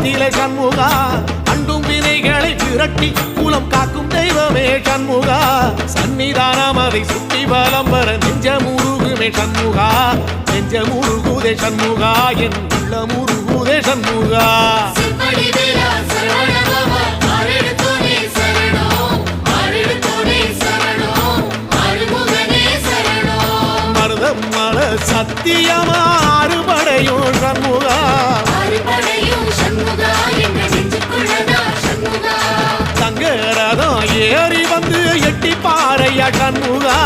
நிலை சண்முகா அண்டும் வினைகளை விரட்டி குலம் காக்கும் தெய்வமே சண்முகா சன்னிதானம் அதை சுற்றி பலம் வர நெஞ்சமுருகுமே சண்முகா நெஞ்சமுருகுதே சண்முகா என் உள்ளமுருகுதே சண்முகா மருதமல சத்தியமா அறுபடையும் சண்முகா தங்கரதம் ஏறி வந்து எட்டி பாறையா சண்முகா